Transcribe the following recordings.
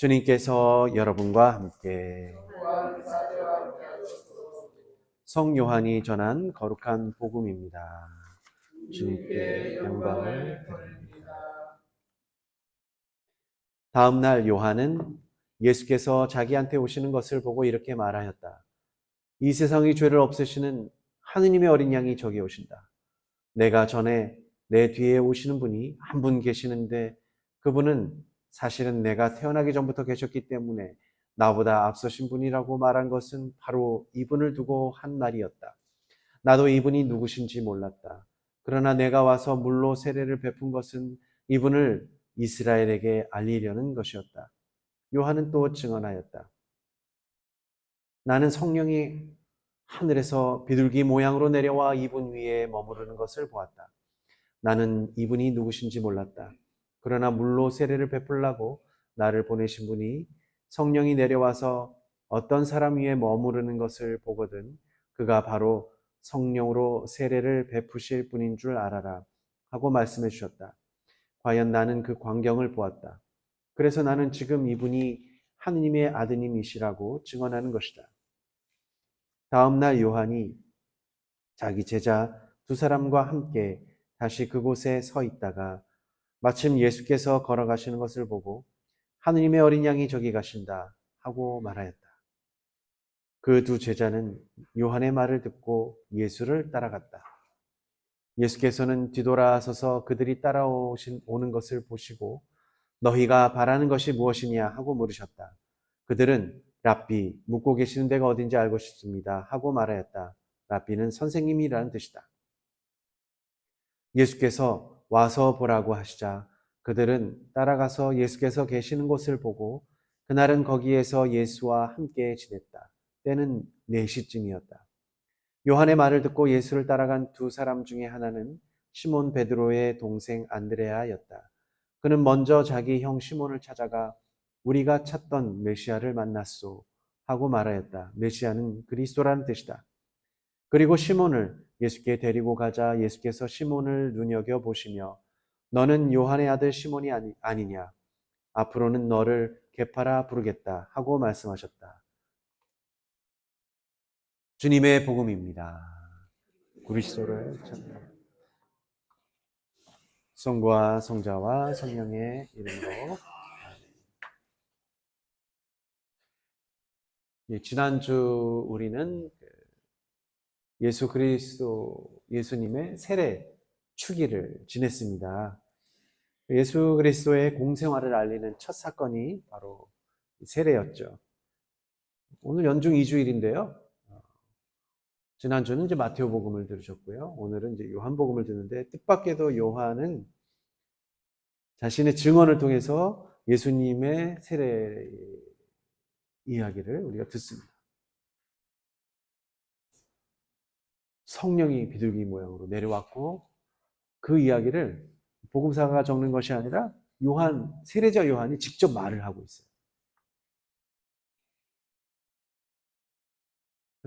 주님께서 여러분과 함께 성 요한이 전한 거룩한 복음입니다. 주님께 영광을 드립니다. 다음 날 요한은 예수께서 자기한테 오시는 것을 보고 이렇게 말하였다. 이 세상의 죄를 없애시는 하느님의 어린 양이 저기 오신다. 내가 전에 내 뒤에 오시는 분이 한 분 계시는데 그분은 사실은 내가 태어나기 전부터 계셨기 때문에 나보다 앞서신 분이라고 말한 것은 바로 이분을 두고 한 말이었다. 나도 이분이 누구신지 몰랐다. 그러나 내가 와서 물로 세례를 베푼 것은 이분을 이스라엘에게 알리려는 것이었다. 요한은 또 증언하였다. 나는 성령이 하늘에서 비둘기 모양으로 내려와 이분 위에 머무르는 것을 보았다. 나는 이분이 누구신지 몰랐다. 그러나 물로 세례를 베풀라고 나를 보내신 분이 성령이 내려와서 어떤 사람 위에 머무르는 것을 보거든 그가 바로 성령으로 세례를 베푸실 분인 줄 알아라 하고 말씀해 주셨다. 과연 나는 그 광경을 보았다. 그래서 나는 지금 이분이 하느님의 아드님이시라고 증언하는 것이다. 다음 날 요한이 자기 제자 두 사람과 함께 다시 그곳에 서 있다가 마침 예수께서 걸어가시는 것을 보고 하느님의 어린 양이 저기 가신다 하고 말하였다. 그 두 제자는 요한의 말을 듣고 예수를 따라갔다. 예수께서는 뒤돌아서서 그들이 따라오는 것을 보시고 너희가 바라는 것이 무엇이냐 하고 물으셨다. 그들은 랍비, 묵고 계시는 데가 어딘지 알고 싶습니다 하고 말하였다. 랍비는 선생님이라는 뜻이다. 예수께서 와서 보라고 하시자 그들은 따라가서 예수께서 계시는 곳을 보고 그날은 거기에서 예수와 함께 지냈다. 때는 4시쯤이었다. 요한의 말을 듣고 예수를 따라간 두 사람 중에 하나는 시몬 베드로의 동생 안드레아였다. 그는 먼저 자기 형 시몬을 찾아가 우리가 찾던 메시아를 만났소 하고 말하였다. 메시아는 그리스도라는 뜻이다. 그리고 시몬을 예수께 데리고 가자 예수께서 시몬을 눈여겨보시며 너는 요한의 아들 시몬이 아니냐? 앞으로는 너를 게파라 부르겠다 하고 말씀하셨다. 주님의 복음입니다. 그리스도를 찬양합니다. 성부와 성자와 성령의 이름으로. 지난주 우리는 예수 그리스도 예수님의 세례 축일을 지냈습니다. 예수 그리스도의 공생활을 알리는 첫 사건이 바로 세례였죠. 오늘 연중 2주일인데요. 지난주는 이제 마태오복음을 들으셨고요. 오늘은 이제 요한복음을 듣는데 뜻밖에도 요한은 자신의 증언을 통해서 예수님의 세례 이야기를 우리가 듣습니다. 성령이 비둘기 모양으로 내려왔고 그 이야기를 복음사가 적는 것이 아니라 세례자 요한이 직접 말을 하고 있어요.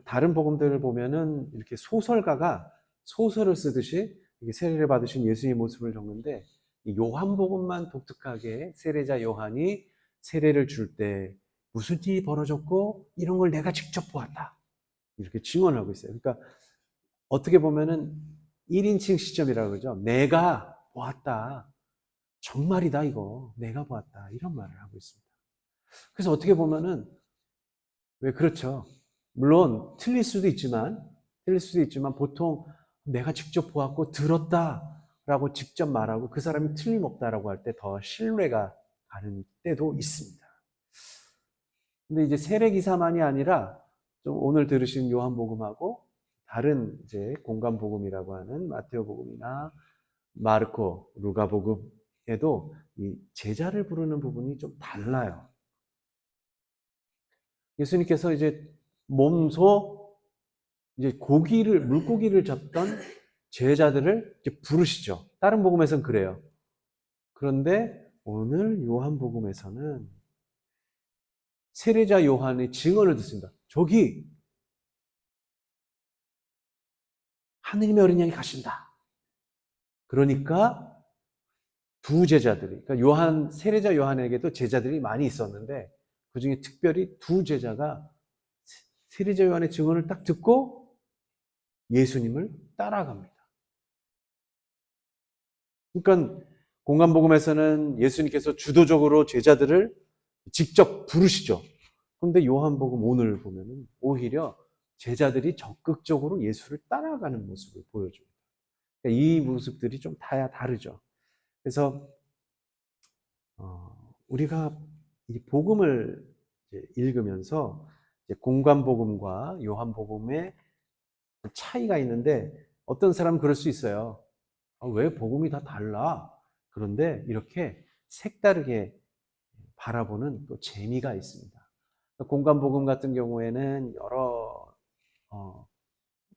다른 복음들을 보면은 이렇게 소설가가 소설을 쓰듯이 세례를 받으신 예수님의 모습을 적는데 요한복음만 독특하게 세례자 요한이 세례를 줄 때 무슨 일이 벌어졌고 이런 걸 내가 직접 보았다 이렇게 증언을 하고 있어요. 그러니까 어떻게 보면은 1인칭 시점이라고 그러죠. 내가 보았다. 정말이다 이거. 내가 보았다. 이런 말을 하고 있습니다. 그래서 어떻게 보면은 왜 그렇죠. 물론 틀릴 수도 있지만 보통 내가 직접 보았고 들었다라고 직접 말하고 그 사람이 틀림없다라고 할 때 더 신뢰가 가는 때도 있습니다. 근데 이제 세례 기사만이 아니라 좀 오늘 들으신 요한복음하고 다른 이제 공간복음이라고 하는 마테오복음이나 마르코, 루가복음에도 이 제자를 부르는 부분이 좀 달라요. 예수님께서 이제 몸소 이제 물고기를 잡던 제자들을 이제 부르시죠. 다른 복음에서는 그래요. 그런데 오늘 요한복음에서는 세례자 요한의 증언을 듣습니다. 저기 하느님의 어린 양이 가신다. 그러니까 두 제자들이, 그러니까 세례자 요한에게도 제자들이 많이 있었는데 그 중에 특별히 두 제자가 세례자 요한의 증언을 딱 듣고 예수님을 따라갑니다. 그러니까 공간복음에서는 예수님께서 주도적으로 제자들을 직접 부르시죠. 그런데 요한복음 오늘 보면은 오히려 제자들이 적극적으로 예수를 따라가는 모습을 보여줍니다. 그러니까 이 모습들이 좀 다르죠. 그래서 우리가 이 복음을 읽으면서 공관복음과 요한복음의 차이가 있는데 어떤 사람은 그럴 수 있어요. 왜 복음이 다 달라? 그런데 이렇게 색다르게 바라보는 또 재미가 있습니다. 공관복음 같은 경우에는 여러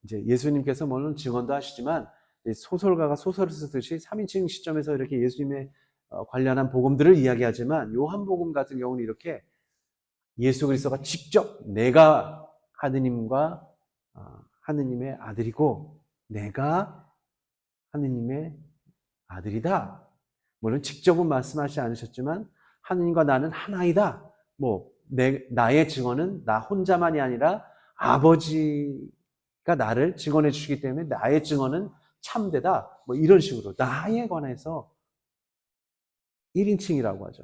이제 예수님께서 물론 증언도 하시지만 소설가가 소설을 쓰듯이 3인칭 시점에서 이렇게 예수님의 관련한 복음들을 이야기하지만 요한복음 같은 경우는 이렇게 예수 그리스도가 직접 내가 하느님과 하느님의 아들이고 내가 하느님의 아들이다. 물론 직접은 말씀하지 않으셨지만 하느님과 나는 하나이다. 나의 증언은 나 혼자만이 아니라 아버지가 나를 증언해 주시기 때문에 나의 증언은 참되다. 이런 식으로 나에 관해서 1인칭이라고 하죠.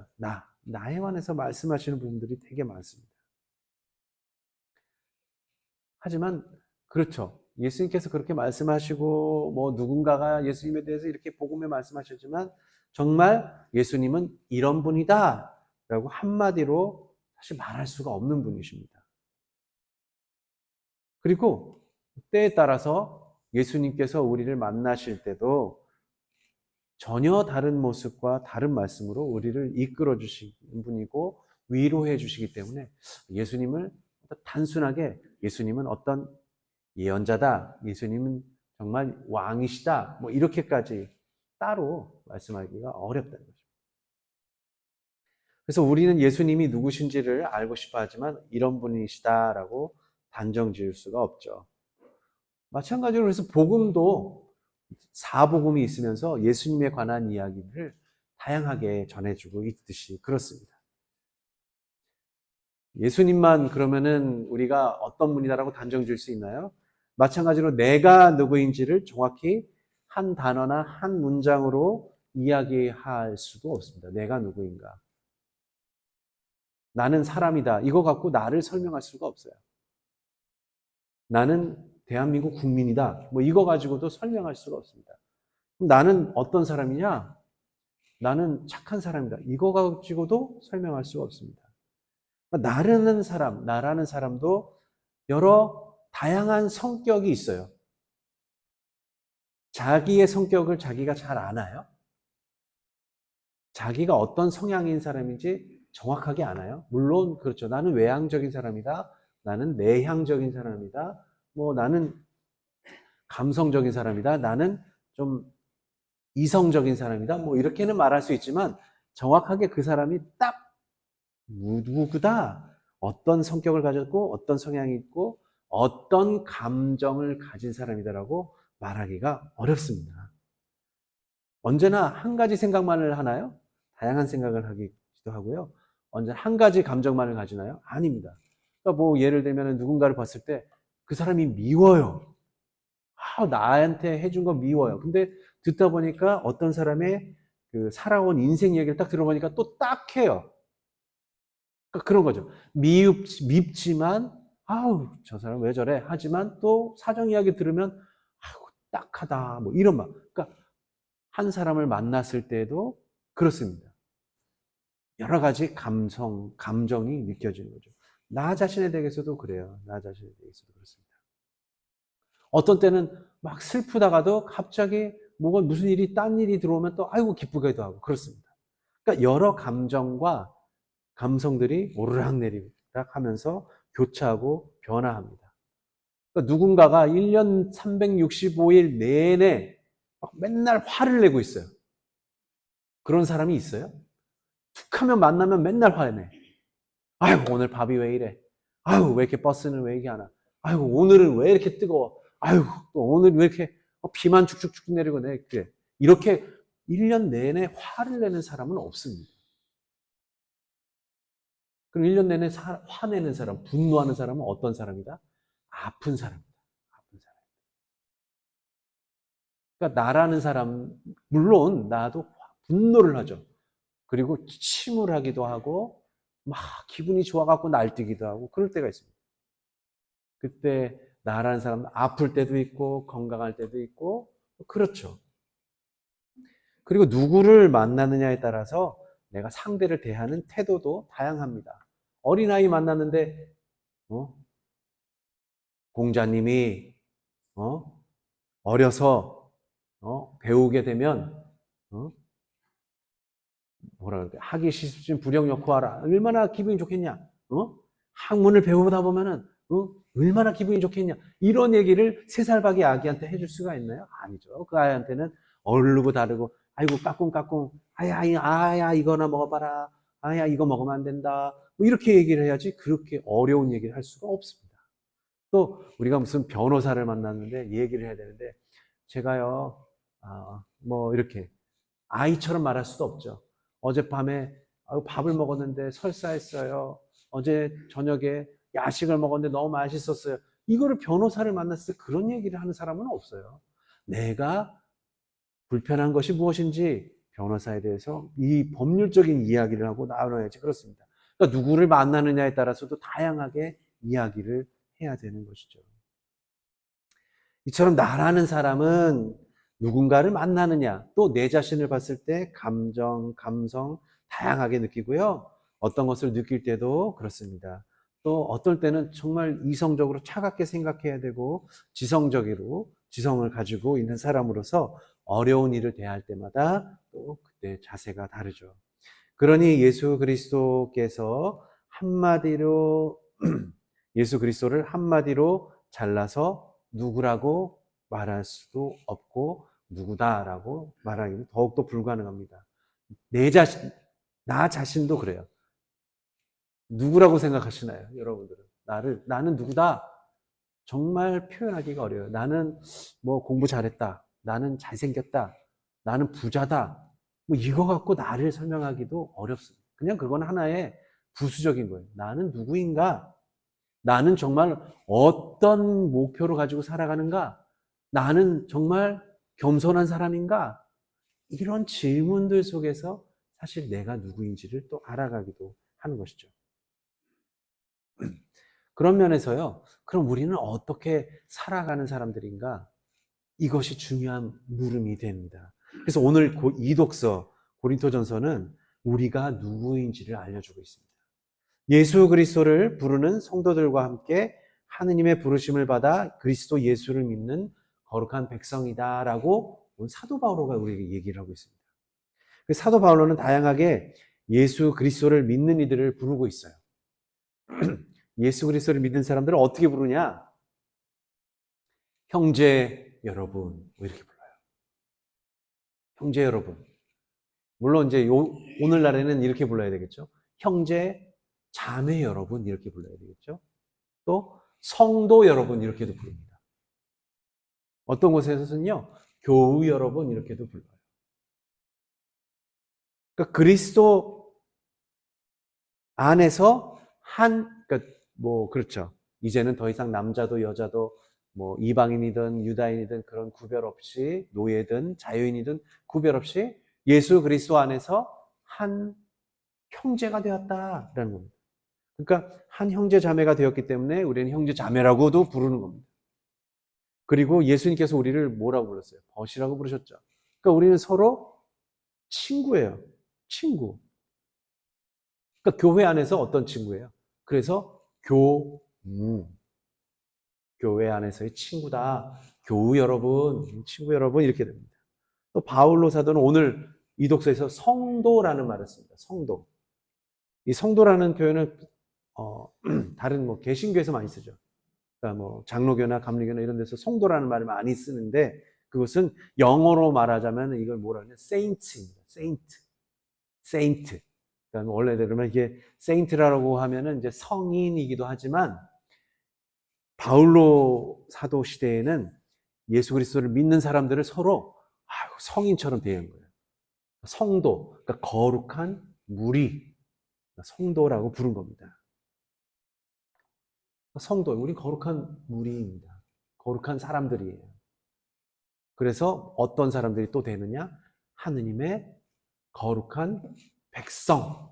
나에 관해서 말씀하시는 부분들이 되게 많습니다. 하지만 그렇죠. 예수님께서 그렇게 말씀하시고 누군가가 예수님에 대해서 이렇게 복음에 말씀하셨지만 정말 예수님은 이런 분이다 라고 한마디로 사실 말할 수가 없는 분이십니다. 그리고 때에 따라서 예수님께서 우리를 만나실 때도 전혀 다른 모습과 다른 말씀으로 우리를 이끌어 주시는 분이고 위로해 주시기 때문에 예수님을 단순하게 예수님은 어떤 예언자다, 예수님은 정말 왕이시다, 이렇게까지 따로 말씀하기가 어렵다는 거죠. 그래서 우리는 예수님이 누구신지를 알고 싶어 하지만 이런 분이시다라고 단정 지을 수가 없죠. 마찬가지로 그래서 복음도 사복음이 있으면서 예수님에 관한 이야기를 다양하게 전해주고 있듯이 그렇습니다. 예수님만 그러면은 우리가 어떤 분이다라고 단정 지을 수 있나요? 마찬가지로 내가 누구인지를 정확히 한 단어나 한 문장으로 이야기할 수도 없습니다. 내가 누구인가? 나는 사람이다. 이거 갖고 나를 설명할 수가 없어요. 나는 대한민국 국민이다. 이거 가지고도 설명할 수가 없습니다. 그럼 나는 어떤 사람이냐? 나는 착한 사람이다. 이거 가지고도 설명할 수가 없습니다. 나라는 사람도 여러 다양한 성격이 있어요. 자기의 성격을 자기가 잘 아나요? 자기가 어떤 성향인 사람인지 정확하게 아나요? 물론 그렇죠. 나는 외향적인 사람이다. 나는 내향적인 사람이다. 나는 감성적인 사람이다. 나는 좀 이성적인 사람이다. 이렇게는 말할 수 있지만 정확하게 그 사람이 딱 누구다. 어떤 성격을 가졌고 어떤 성향이 있고 어떤 감정을 가진 사람이다라고 말하기가 어렵습니다. 언제나 한 가지 생각만을 하나요? 다양한 생각을 하기도 하고요. 언제나 한 가지 감정만을 가지나요? 아닙니다. 그러니까 예를 들면 누군가를 봤을 때 그 사람이 미워요. 나한테 해준 거 미워요. 근데 듣다 보니까 어떤 사람의 그 살아온 인생 얘기를 딱 들어보니까 또 딱해요. 그러니까 그런 거죠. 밉지만 저 사람 왜 저래? 하지만 또 사정 이야기 들으면 딱하다. 이런 말. 그러니까 한 사람을 만났을 때도 그렇습니다. 여러 가지 감정이 느껴지는 거죠. 나 자신에 대해서도 그래요. 나 자신에 대해서도 그렇습니다. 어떤 때는 막 슬프다가도 갑자기 무슨 딴 일이 들어오면 또 기쁘기도 하고 그렇습니다. 그러니까 여러 감정과 감성들이 오르락내리락 하면서 교차하고 변화합니다. 그러니까 누군가가 1년 365일 내내 맨날 화를 내고 있어요. 그런 사람이 있어요? 툭 하면 만나면 맨날 화내. 오늘 밥이 왜 이래? 왜 이렇게 버스는 왜 이렇게 하나? 오늘은 왜 이렇게 뜨거워? 또 오늘 왜 이렇게 비만 축축축 내리고 그래. 이렇게 1년 내내 화를 내는 사람은 없습니다. 그럼 1년 내내 화내는 사람, 분노하는 사람은 어떤 사람이다? 아픈 사람이다. 아픈 사람. 그러니까 나라는 사람, 물론 나도 분노를 하죠. 그리고 침울하기도 하고 막 기분이 좋아갖고 날뛰기도 하고 그럴 때가 있습니다. 그때 나라는 사람 아플 때도 있고 건강할 때도 있고 그렇죠. 그리고 누구를 만나느냐에 따라서 내가 상대를 대하는 태도도 다양합니다. 어린아이 만났는데 공자님이 어려서 배우게 되면 뭐라 그럴까? 학이 시습진 불영역고 하라. 얼마나 기분이 좋겠냐? 학문을 배우다 보면은 얼마나 기분이 좋겠냐? 이런 얘기를 3살박이 아기한테 해줄 수가 있나요? 아니죠. 그 아이한테는 어르고 다르고, 아이고 까꿍까꿍, 아야 이거나 먹어봐라. 아야 이거 먹으면 안 된다. 뭐 이렇게 얘기를 해야지 그렇게 어려운 얘기를 할 수가 없습니다. 또 우리가 무슨 변호사를 만났는데 얘기를 해야 되는데 제가요, 뭐 이렇게 아이처럼 말할 수도 없죠. 어젯밤에 밥을 먹었는데 설사했어요. 어제 저녁에 야식을 먹었는데 너무 맛있었어요. 이거를 변호사를 만났을 때 그런 얘기를 하는 사람은 없어요. 내가 불편한 것이 무엇인지 변호사에 대해서 이 법률적인 이야기를 하고 나눠야지. 그렇습니다. 그러니까 누구를 만나느냐에 따라서도 다양하게 이야기를 해야 되는 것이죠. 이처럼 나라는 사람은 누군가를 만나느냐, 또 내 자신을 봤을 때 감정, 감성 다양하게 느끼고요. 어떤 것을 느낄 때도 그렇습니다. 또 어떨 때는 정말 이성적으로 차갑게 생각해야 되고 지성을 가지고 있는 사람으로서 어려운 일을 대할 때마다 또 그때 자세가 다르죠. 그러니 예수 그리스도께서 한마디로 예수 그리스도를 한마디로 잘라서 누구라고 말할 수도 없고 누구다라고 말하기는 더욱더 불가능합니다. 나 자신도 그래요. 누구라고 생각하시나요, 여러분들은? 나는 누구다? 정말 표현하기가 어려워요. 나는 뭐 공부 잘했다. 나는 잘생겼다. 나는 부자다. 뭐 이거 갖고 나를 설명하기도 어렵습니다. 그냥 그건 하나의 부수적인 거예요. 나는 누구인가? 나는 정말 어떤 목표를 가지고 살아가는가? 나는 정말 겸손한 사람인가? 이런 질문들 속에서 사실 내가 누구인지를 또 알아가기도 하는 것이죠. 그런 면에서요, 그럼 우리는 어떻게 살아가는 사람들인가? 이것이 중요한 물음이 됩니다. 그래서 오늘 이 독서, 고린토전서는 우리가 누구인지를 알려주고 있습니다. 예수 그리스도를 부르는 성도들과 함께 하느님의 부르심을 받아 그리스도 예수를 믿는 거룩한 백성이다라고 사도 바오로가 우리에게 얘기를 하고 있습니다. 사도 바오로는 다양하게 예수 그리스도를 믿는 이들을 부르고 있어요. 예수 그리스도를 믿는 사람들을 어떻게 부르냐? 형제 여러분, 이렇게 불러요. 형제 여러분. 물론 이제 오늘날에는 이렇게 불러야 되겠죠. 형제 자매 여러분, 이렇게 불러야 되겠죠. 또 성도 여러분, 이렇게도 부릅니다. 어떤 곳에서는요, 교우 여러분, 이렇게도 불러요. 그러니까 그리스도 안에서 그러니까 뭐 그렇죠. 이제는 더 이상 남자도 여자도 뭐 이방인이든 유다인이든 그런 구별 없이, 노예든 자유인이든 구별 없이 예수 그리스도 안에서 한 형제가 되었다라는 겁니다. 그러니까 한 형제 자매가 되었기 때문에 우리는 형제 자매라고도 부르는 겁니다. 그리고 예수님께서 우리를 뭐라고 불렀어요? 벗이라고 부르셨죠. 그러니까 우리는 서로 친구예요. 친구. 그러니까 교회 안에서 어떤 친구예요? 그래서 교우. 교회 안에서의 친구다. 교우 여러분, 친구 여러분, 이렇게 됩니다. 또 바울로 사도는 오늘 이 독서에서 성도라는 말을 씁니다. 성도. 이 성도라는 표현은 다른 뭐 개신교에서 많이 쓰죠. 그러니까 뭐 장로교나 감리교나 이런 데서 성도라는 말을 많이 쓰는데 그것은 영어로 말하자면 이걸 뭐라 하냐? saint입니다. saint. 그러니까 원래대로 이게 saint라고 하면은 이제 성인이기도 하지만 바울로 사도 시대에는 예수 그리스도를 믿는 사람들을 서로 성인처럼 대한 거예요. 성도, 그러니까 거룩한 무리, 성도라고 부른 겁니다. 성도, 우리 거룩한 무리입니다. 거룩한 사람들이에요. 그래서 어떤 사람들이 또 되느냐? 하느님의 거룩한 백성,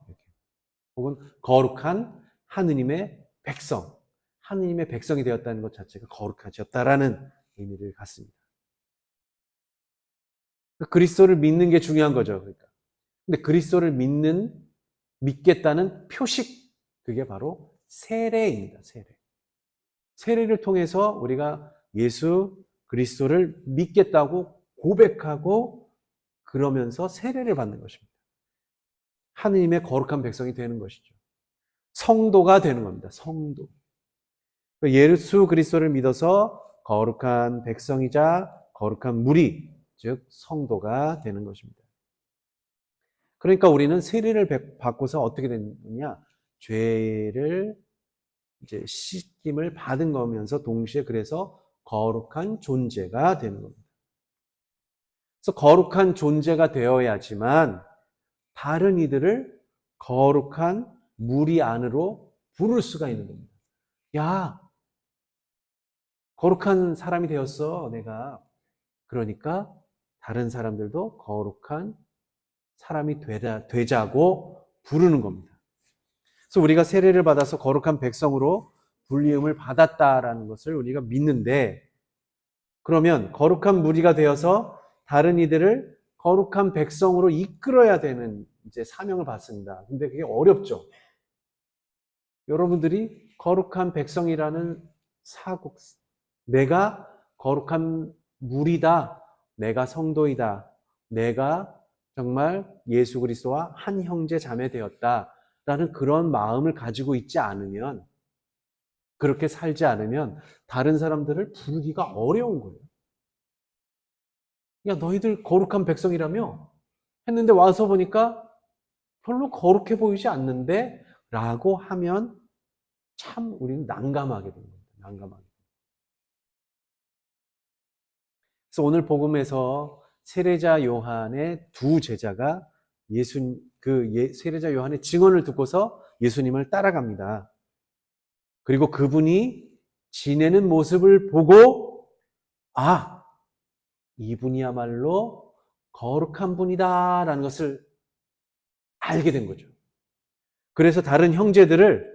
혹은 거룩한 하느님의 백성. 하느님의 백성이 되었다는 것 자체가 거룩하셨다라는 의미를 갖습니다. 그리스도를 믿는 게 중요한 거죠. 그러니까. 근데 그리스도를 믿겠다는 표식, 그게 바로 세례입니다. 세례. 세례를 통해서 우리가 예수 그리스도를 믿겠다고 고백하고 그러면서 세례를 받는 것입니다. 하느님의 거룩한 백성이 되는 것이죠. 성도가 되는 겁니다. 성도. 예수 그리스도를 믿어서 거룩한 백성이자 거룩한 무리, 즉 성도가 되는 것입니다. 그러니까 우리는 세례를 받고서 어떻게 되느냐? 죄를 이제 씻김을 받은 거면서 동시에 그래서 거룩한 존재가 되는 겁니다. 그래서 거룩한 존재가 되어야지만 다른 이들을 거룩한 무리 안으로 부를 수가 있는 겁니다. 야, 거룩한 사람이 되었어, 내가. 그러니까 다른 사람들도 거룩한 사람이 되자고 부르는 겁니다. 그래서 우리가 세례를 받아서 거룩한 백성으로 불리음을 받았다라는 것을 우리가 믿는데, 그러면 거룩한 무리가 되어서 다른 이들을 거룩한 백성으로 이끌어야 되는 이제 사명을 받습니다. 근데 그게 어렵죠. 여러분들이 거룩한 백성이라는 사고, 내가 거룩한 무리다, 내가 성도이다, 내가 정말 예수 그리스도와 한 형제 자매 되었다라는 그런 마음을 가지고 있지 않으면, 그렇게 살지 않으면 다른 사람들을 부르기가 어려운 거예요. 야, 너희들 거룩한 백성이라며? 했는데 와서 보니까 별로 거룩해 보이지 않는데? 라고 하면 참 우리는 난감하게 되는 겁니다. 난감하게. 그래서 오늘 복음에서 세례자 요한의 두 제자가 세례자 요한의 증언을 듣고서 예수님을 따라갑니다. 그리고 그분이 지내는 모습을 보고, 아, 이분이야말로 거룩한 분이다라는 것을 알게 된 거죠. 그래서 다른 형제들을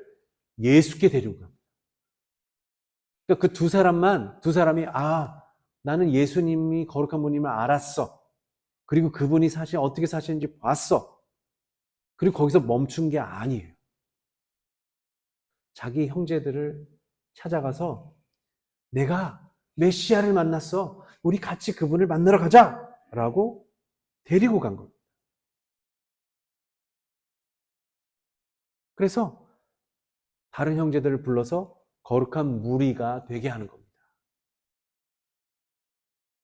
예수께 데리고 갑니다. 그러니까 그 두 사람이, 아, 나는 예수님이 거룩한 분임을 알았어. 그리고 그분이 어떻게 사시는지 봤어. 그리고 거기서 멈춘 게 아니에요. 자기 형제들을 찾아가서 내가 메시아를 만났어. 우리 같이 그분을 만나러 가자. 라고 데리고 간 겁니다. 그래서 다른 형제들을 불러서 거룩한 무리가 되게 하는 겁니다.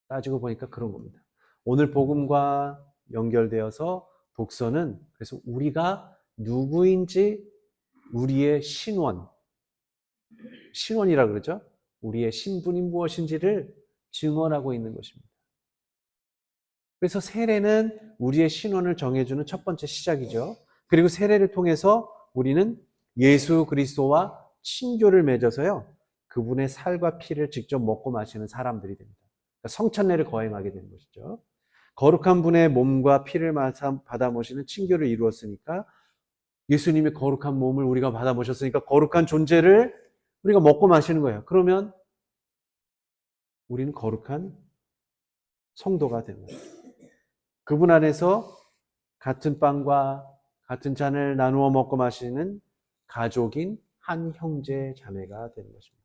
따지고 보니까 그런 겁니다. 오늘 복음과 연결되어서 독서는 그래서 우리가 누구인지 우리의 신원이라 그러죠. 우리의 신분이 무엇인지를 증언하고 있는 것입니다. 그래서 세례는 우리의 신원을 정해주는 첫 번째 시작이죠. 그리고 세례를 통해서 우리는 예수 그리스도와 친교를 맺어서요, 그분의 살과 피를 직접 먹고 마시는 사람들이 됩니다. 그러니까 성찬례를 거행하게 되는 것이죠. 거룩한 분의 몸과 피를 받아 모시는 친교를 이루었으니까, 예수님의 거룩한 몸을 우리가 받아 모셨으니까 거룩한 존재를 우리가 먹고 마시는 거예요. 그러면 우리는 거룩한 성도가 되는 거예요. 그분 안에서 같은 빵과 같은 잔을 나누어 먹고 마시는 가족인 한 형제 자매가 되는 것입니다.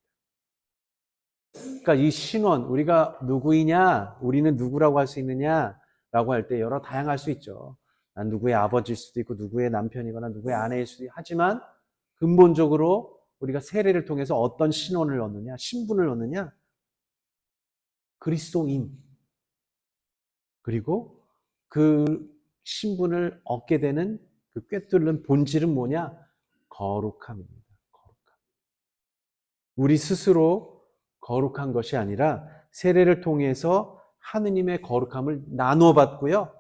그러니까 이 신원, 우리가 누구이냐, 우리는 누구라고 할 수 있느냐라고 할 때 여러 다양할 수 있죠. 난 누구의 아버지일 수도 있고 누구의 남편이거나 누구의 아내일 수도 있고, 하지만 근본적으로 우리가 세례를 통해서 어떤 신원을 얻느냐, 신분을 얻느냐, 그리스도인. 그리고 그 신분을 얻게 되는 그 꿰뚫는 본질은 뭐냐? 거룩함입니다. 거룩함. 우리 스스로 거룩한 것이 아니라 세례를 통해서 하느님의 거룩함을 나누어 받고요.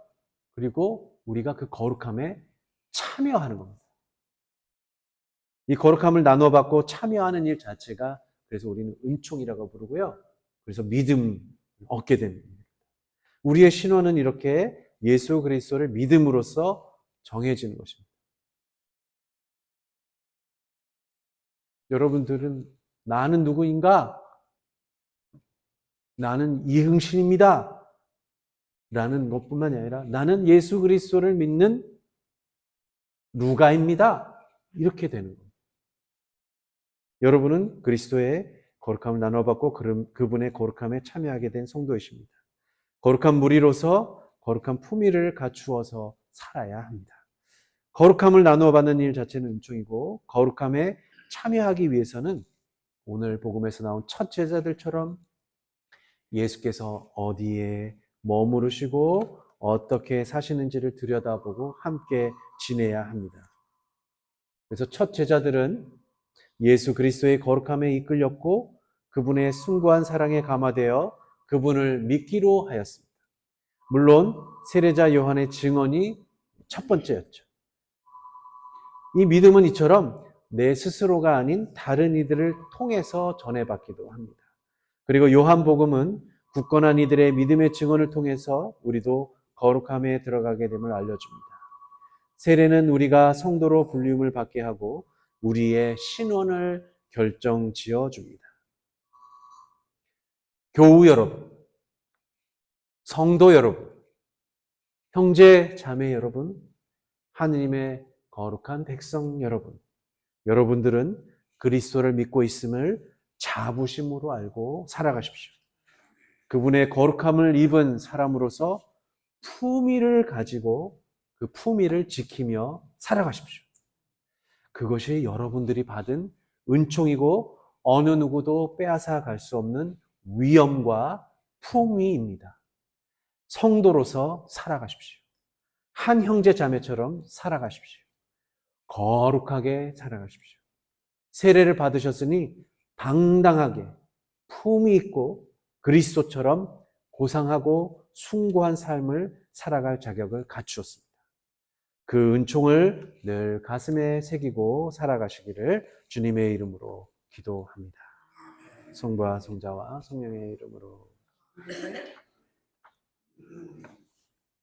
그리고 우리가 그 거룩함에 참여하는 겁니다. 이 거룩함을 나눠받고 참여하는 일 자체가 그래서 우리는 은총이라고 부르고요. 그래서 믿음 얻게 됩니다. 우리의 신원은 이렇게 예수 그리스도를 믿음으로써 정해지는 것입니다. 여러분들은 나는 누구인가? 나는 이흥신입니다. 라는 것뿐만이 아니라 나는 예수 그리스도를 믿는 루가입니다. 이렇게 되는 겁니다. 여러분은 그리스도의 거룩함을 나눠받고 그분의 거룩함에 참여하게 된 성도이십니다. 거룩한 무리로서 거룩한 품위를 갖추어서 살아야 합니다. 거룩함을 나누어받는 일 자체는 은총이고 거룩함에 참여하기 위해서는 오늘 복음에서 나온 첫 제자들처럼 예수께서 어디에 머무르시고 어떻게 사시는지를 들여다보고 함께 지내야 합니다. 그래서 첫 제자들은 예수 그리스도의 거룩함에 이끌렸고 그분의 숭고한 사랑에 감화되어 그분을 믿기로 하였습니다. 물론 세례자 요한의 증언이 첫 번째였죠. 이 믿음은 이처럼 내 스스로가 아닌 다른 이들을 통해서 전해받기도 합니다. 그리고 요한복음은 굳건한 이들의 믿음의 증언을 통해서 우리도 거룩함에 들어가게 됨을 알려줍니다. 세례는 우리가 성도로 불림을 받게 하고 우리의 신원을 결정지어 줍니다. 교우 여러분, 성도 여러분, 형제 자매 여러분, 하느님의 거룩한 백성 여러분, 여러분들은 그리스도를 믿고 있음을 자부심으로 알고 살아가십시오. 그분의 거룩함을 입은 사람으로서 품위를 가지고 그 품위를 지키며 살아가십시오. 그것이 여러분들이 받은 은총이고 어느 누구도 빼앗아 갈 수 없는 위엄과 품위입니다. 성도로서 살아가십시오. 한 형제 자매처럼 살아가십시오. 거룩하게 살아가십시오. 세례를 받으셨으니 당당하게 품위 있고 그리스도처럼 고상하고 숭고한 삶을 살아갈 자격을 갖추었습니다. 그 은총을 늘 가슴에 새기고 살아가시기를 주님의 이름으로 기도합니다. 성부와 성자와 성령의 이름으로.